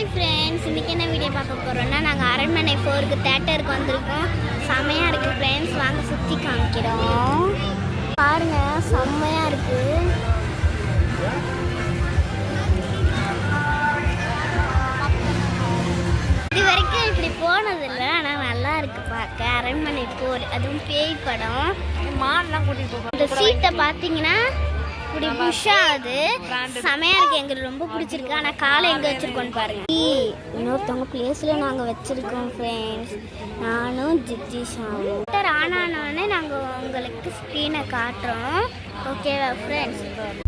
Hi friends, இன்றைக்கி என்ன video பார்க்க போகிறோன்னா நாங்கள் அரண்மனை 4க்கு தேட்டருக்கு வந்திருக்கோம். செம்மையாக இருக்குது ஃப்ரெண்ட்ஸ், வாங்க சுற்றி காமிக்கிறோம். பாருங்கள், செம்மையாக இருக்குது. இது வரைக்கும் இப்படி போனதில்லை, ஆனால் நல்லா இருக்குது பார்க்க. அரண்மனை 4, அதுவும் பேய் படம். மாடெலாம் கூட்டிகிட்டு போகிறோம். இந்த சீட்டை பார்த்தீங்கன்னா இப்படி புஷ்ஷா அது செமையா இருக்கு. எங்களுக்கு ரொம்ப பிடிச்சிருக்கு. ஆனால் காலை எங்கே வச்சிருக்கோன்னு பாருங்க. இன்னொருத்தவங்க பிளேஸில் நாங்கள் வச்சிருக்கோம் ஃப்ரெண்ட்ஸ், நானும் ஜித்திஷாவும். ஆனானோடனே நாங்கள் உங்களுக்கு ஸ்க்ரீனை காட்டுறோம். ஓகேவா ஃப்ரெண்ட்ஸ்?